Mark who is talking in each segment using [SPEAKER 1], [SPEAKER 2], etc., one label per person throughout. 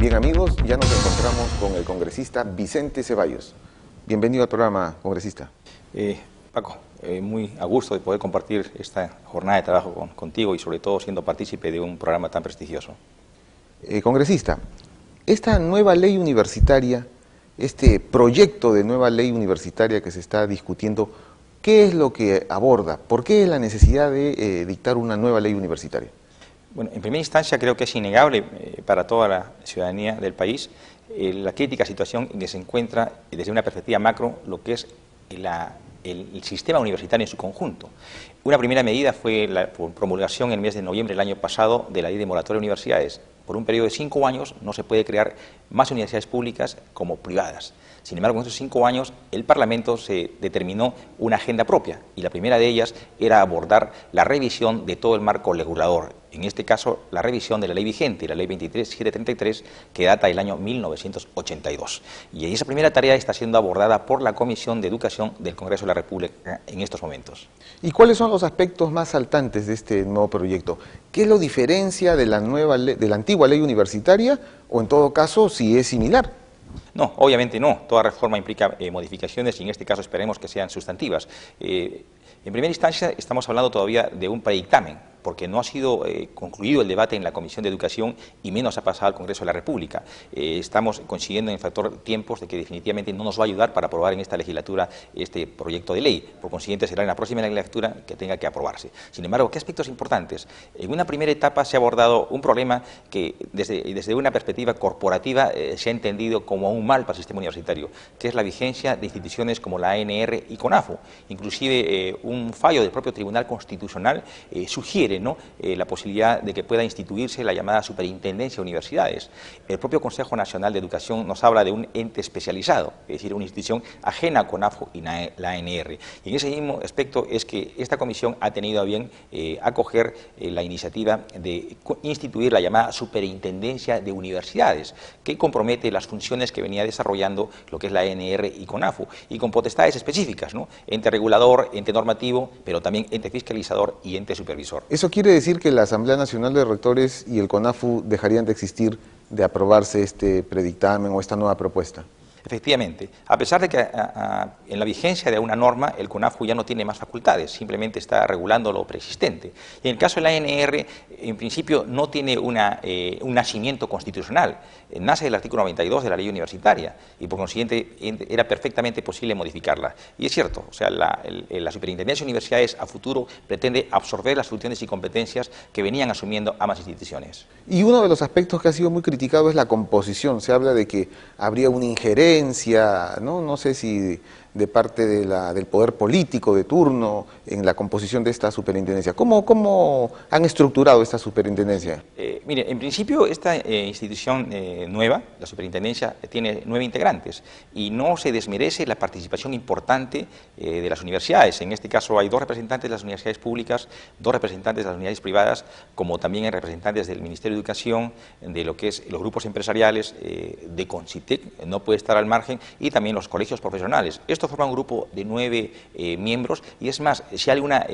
[SPEAKER 1] Bien amigos, ya nos encontramos con el congresista Vicente Ceballos. Bienvenido al programa, congresista.
[SPEAKER 2] Paco, muy a gusto de poder compartir esta jornada de trabajo contigo y sobre todo siendo partícipe de un programa tan prestigioso.
[SPEAKER 1] Congresista, esta nueva ley universitaria, este proyecto de nueva ley universitaria que se está discutiendo, ¿qué es lo que aborda? ¿Por qué la necesidad de dictar una nueva ley universitaria?
[SPEAKER 2] Bueno, en primera instancia creo que es innegable para toda la ciudadanía del país la crítica situación en que se encuentra desde una perspectiva macro lo que es el sistema universitario en su conjunto. Una primera medida fue la promulgación en el mes de noviembre del año pasado de la Ley de Moratoria de Universidades. Por un periodo de 5 años no se puede crear más universidades públicas como privadas. Sin embargo, en esos 5 años el Parlamento se determinó una agenda propia y la primera de ellas era abordar la revisión de todo el marco regulador. En este caso, la revisión de la ley vigente, la ley 23733, que data del año 1982. Y esa primera tarea está siendo abordada por la Comisión de Educación del Congreso de la República en estos momentos.
[SPEAKER 1] ¿Y cuáles son los aspectos más saltantes de este nuevo proyecto? ¿Qué lo diferencia de la antigua ley universitaria o en todo caso si es similar?
[SPEAKER 2] No, obviamente no. Toda reforma implica modificaciones y en este caso esperemos que sean sustantivas. En primera instancia estamos hablando todavía de un predictamen, porque no ha sido concluido el debate en la Comisión de Educación y menos ha pasado al Congreso de la República. Estamos consiguiendo en factor tiempos de que definitivamente no nos va a ayudar para aprobar en esta legislatura este proyecto de ley. Por consiguiente será en la próxima legislatura que tenga que aprobarse. Sin embargo, ¿qué aspectos importantes? En una primera etapa se ha abordado un problema que desde una perspectiva corporativa se ha entendido como un mal para el sistema universitario, que es la vigencia de instituciones como la ANR y CONAFU. Inclusive un fallo del propio Tribunal Constitucional sugiere la posibilidad de que pueda instituirse la llamada Superintendencia de Universidades. El propio Consejo Nacional de Educación nos habla de un ente especializado, es decir, una institución ajena a CONAFU y la ANR. Y en ese mismo aspecto es que esta comisión ha tenido a bien acoger la iniciativa de instituir la llamada Superintendencia de Universidades, que compromete las funciones que venía desarrollando lo que es la ANR y CONAFU, y con potestades específicas, ente regulador, ente normativo, pero también ente fiscalizador y ente supervisor.
[SPEAKER 1] ¿Eso quiere decir que la Asamblea Nacional de Rectores y el CONAFU dejarían de existir de aprobarse este predictamen o esta nueva propuesta?
[SPEAKER 2] Efectivamente, a pesar de que en la vigencia de una norma el CONAFU ya no tiene más facultades, simplemente está regulando lo preexistente. Y en el caso de la ANR, en principio no tiene un nacimiento constitucional, nace del artículo 92 de la ley universitaria y por consiguiente era perfectamente posible modificarla. Y es cierto, o sea, la Superintendencia de Universidades a futuro pretende absorber las funciones y competencias que venían asumiendo ambas instituciones.
[SPEAKER 1] Y uno de los aspectos que ha sido muy criticado es la composición. Se habla de que habría una injerencia, no sé si de parte del poder político de turno en la composición de esta superintendencia. ¿Cómo han estructurado esta superintendencia?
[SPEAKER 2] Mire, en principio esta institución nueva, la superintendencia, tiene 9 integrantes y no se desmerece la participación importante de las universidades. En este caso hay 2 representantes de las universidades públicas, 2 representantes de las universidades privadas, como también hay representantes del Ministerio de Educación, de lo que es los grupos empresariales, de CONCITEC, no puede estar al margen, y también los colegios profesionales. Esto forma un grupo de 9 miembros y es más, si hay alguna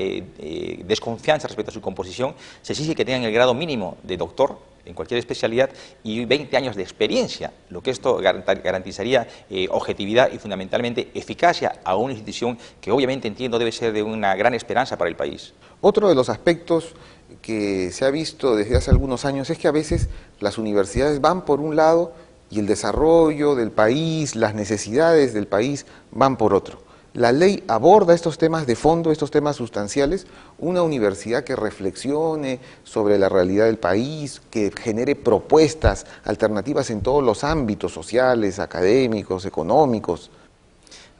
[SPEAKER 2] desconfianza respecto a su composición, se exige que tengan el grado mínimo de doctor en cualquier especialidad y 20 años de experiencia, lo que esto garantizaría objetividad y fundamentalmente eficacia a una institución que obviamente entiendo debe ser de una gran esperanza para el país.
[SPEAKER 1] Otro de los aspectos que se ha visto desde hace algunos años es que a veces las universidades van por un lado y el desarrollo del país, las necesidades del país van por otro. La ley aborda estos temas de fondo, estos temas sustanciales, una universidad que reflexione sobre la realidad del país, que genere propuestas alternativas en todos los ámbitos sociales, académicos, económicos.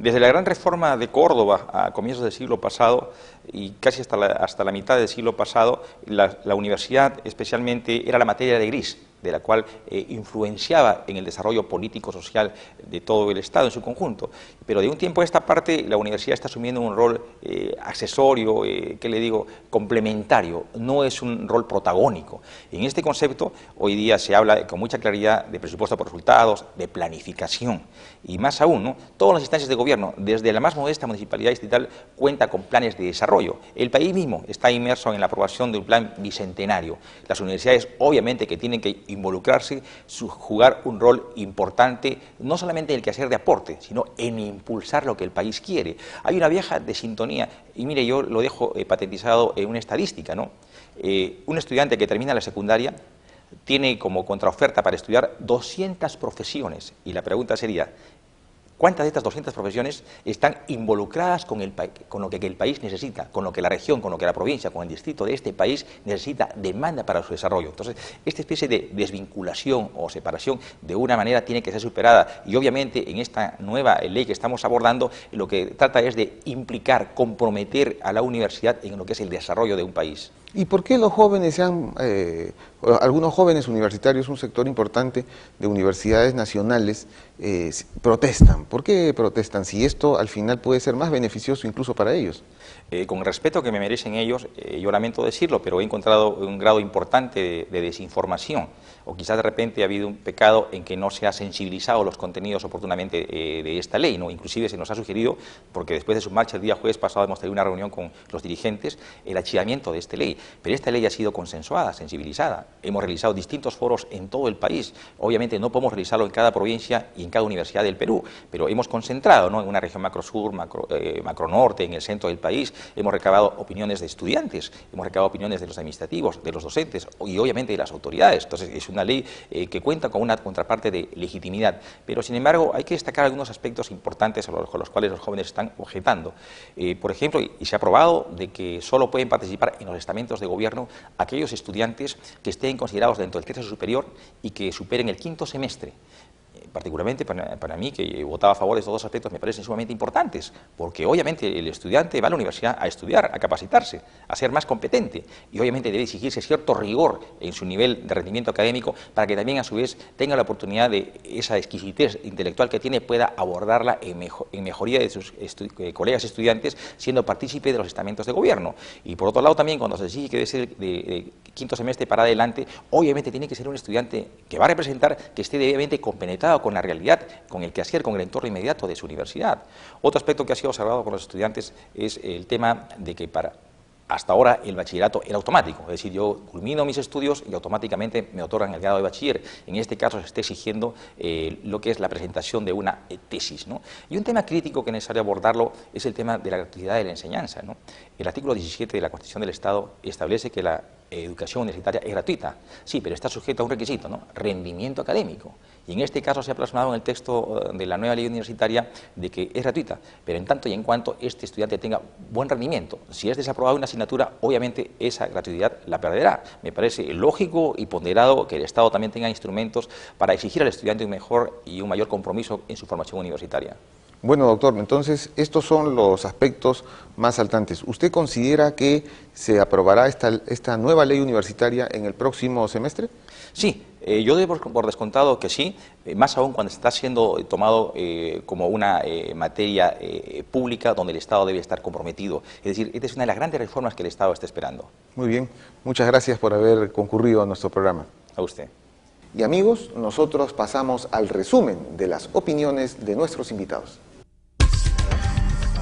[SPEAKER 2] Desde la gran reforma de Córdoba a comienzos del siglo pasado y casi hasta la mitad del siglo pasado, la universidad especialmente era la materia de gris, de la cual influenciaba en el desarrollo político-social de todo el Estado en su conjunto. Pero de un tiempo a esta parte la universidad está asumiendo un rol accesorio, complementario, no es un rol protagónico. En este concepto hoy día se habla con mucha claridad de presupuesto por resultados, de planificación y más aún, todas las instancias de gobierno, desde la más modesta municipalidad distrital, cuenta con planes de desarrollo. El país mismo está inmerso en la aprobación de un plan bicentenario. Las universidades obviamente que tienen que involucrarse, jugar un rol importante, no solamente en el quehacer de aporte, sino en impulsar lo que el país quiere. Hay una vieja desintonía, y mire, yo lo dejo patentizado en una estadística, ¿no? Un estudiante que termina la secundaria tiene como contraoferta para estudiar 200 profesiones, y la pregunta sería, ¿cuántas de estas 200 profesiones están involucradas con lo que el país necesita, con lo que la región, con lo que la provincia, con el distrito de este país necesita, demanda para su desarrollo? Entonces, esta especie de desvinculación o separación de una manera tiene que ser superada, y obviamente en esta nueva ley que estamos abordando lo que trata es de implicar, comprometer a la universidad en lo que es el desarrollo de un país.
[SPEAKER 1] ¿Y por qué los jóvenes algunos jóvenes universitarios, un sector importante de universidades nacionales, protestan? ¿Por qué protestan si esto al final puede ser más beneficioso incluso para ellos?
[SPEAKER 2] Con el respeto que me merecen ellos, yo lamento decirlo, pero he encontrado un grado importante de desinformación, o quizás de repente ha habido un pecado en que no se ha sensibilizado los contenidos oportunamente de esta ley, ¿no? Inclusive se nos ha sugerido, porque después de su marcha el día jueves pasado hemos tenido una reunión con los dirigentes, el archivamiento de esta ley, pero esta ley ha sido consensuada, sensibilizada, hemos realizado distintos foros en todo el país, obviamente no podemos realizarlo en cada provincia y en cada universidad del Perú, pero hemos concentrado, ¿no?, en una región macro-sur, macro-norte, en el centro del país. Hemos recabado opiniones de estudiantes, hemos recabado opiniones de los administrativos, de los docentes y obviamente de las autoridades. Entonces es una ley que cuenta con una contraparte de legitimidad, pero sin embargo hay que destacar algunos aspectos importantes con los cuales los jóvenes están objetando. Por ejemplo, y se ha aprobado de que solo pueden participar en los estamentos de gobierno aquellos estudiantes que estén considerados dentro del tercio superior y que superen el 5º semestre. Particularmente para mí, que votaba a favor de estos dos aspectos, me parecen sumamente importantes, porque obviamente el estudiante va a la universidad a estudiar, a capacitarse, a ser más competente, y obviamente debe exigirse cierto rigor en su nivel de rendimiento académico para que también a su vez tenga la oportunidad de esa exquisitez intelectual que tiene, pueda abordarla en mejoría de sus colegas estudiantes, siendo partícipe de los estamentos de gobierno. Y por otro lado también, cuando se exige que debe ser de 5º semestre para adelante, obviamente tiene que ser un estudiante que va a representar, que esté debidamente compenetrado con la realidad, con el quehacer, con el entorno inmediato de su universidad. Otro aspecto que ha sido observado por los estudiantes es el tema de que hasta ahora el bachillerato era automático, es decir, yo culmino mis estudios y automáticamente me otorgan el grado de bachiller. En este caso se está exigiendo lo que es la presentación de una tesis, ¿no? Y un tema crítico que es necesario abordarlo es el tema de la gratuidad de la enseñanza, ¿no? El artículo 17 de la Constitución del Estado establece que la educación universitaria es gratuita, sí, pero está sujeta a un requisito, ¿no?, rendimiento académico. Y en este caso se ha plasmado en el texto de la nueva ley universitaria de que es gratuita, pero en tanto y en cuanto este estudiante tenga buen rendimiento. Si es desaprobado una asignatura, obviamente esa gratuidad la perderá. Me parece lógico y ponderado que el Estado también tenga instrumentos para exigir al estudiante un mejor y un mayor compromiso en su formación universitaria.
[SPEAKER 1] Bueno, doctor, entonces estos son los aspectos más saltantes. ¿Usted considera que se aprobará esta nueva ley universitaria en el próximo semestre?
[SPEAKER 2] Sí, yo doy por descontado que sí, más aún cuando está siendo tomado como una materia pública donde el Estado debe estar comprometido. Es decir, esta es una de las grandes reformas que el Estado está esperando.
[SPEAKER 1] Muy bien, muchas gracias por haber concurrido a nuestro programa.
[SPEAKER 2] A usted.
[SPEAKER 1] Y amigos, nosotros pasamos al resumen de las opiniones de nuestros invitados.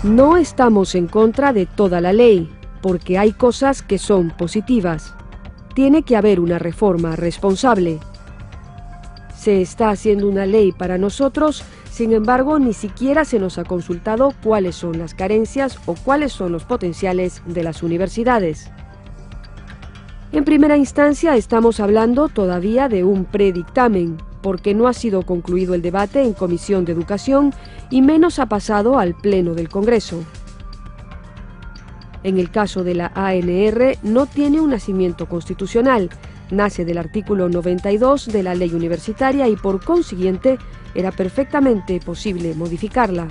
[SPEAKER 3] No estamos en contra de toda la ley, porque hay cosas que son positivas. Tiene que haber una reforma responsable. Se está haciendo una ley para nosotros, sin embargo, ni siquiera se nos ha consultado cuáles son las carencias o cuáles son los potenciales de las universidades. En primera instancia, estamos hablando todavía de un predictamen, porque no ha sido concluido el debate en Comisión de Educación y menos ha pasado al Pleno del Congreso. En el caso de la ANR, no tiene un nacimiento constitucional, nace del artículo 92 de la Ley Universitaria y por consiguiente era perfectamente posible modificarla.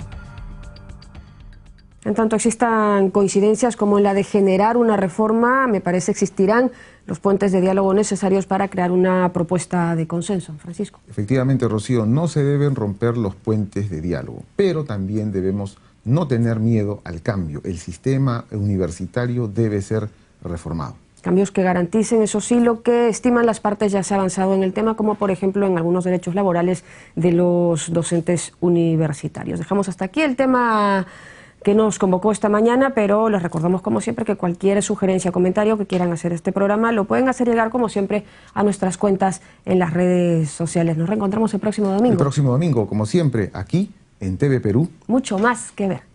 [SPEAKER 3] En tanto existan coincidencias como en la de generar una reforma, me parece existirán los puentes de diálogo necesarios para crear una propuesta de consenso. Francisco.
[SPEAKER 4] Efectivamente, Rocío, no se deben romper los puentes de diálogo, pero también debemos no tener miedo al cambio. El sistema universitario debe ser reformado.
[SPEAKER 3] Cambios que garanticen, eso sí, lo que estiman las partes ya se ha avanzado en el tema, como por ejemplo en algunos derechos laborales de los docentes universitarios. Dejamos hasta aquí el tema
[SPEAKER 5] que nos convocó esta mañana, pero les recordamos como siempre que cualquier sugerencia o comentario que quieran hacer este programa lo pueden hacer llegar como siempre a nuestras cuentas en las redes sociales. Nos reencontramos el próximo domingo.
[SPEAKER 4] El próximo domingo, como siempre, aquí en TV Perú.
[SPEAKER 5] Mucho más que ver.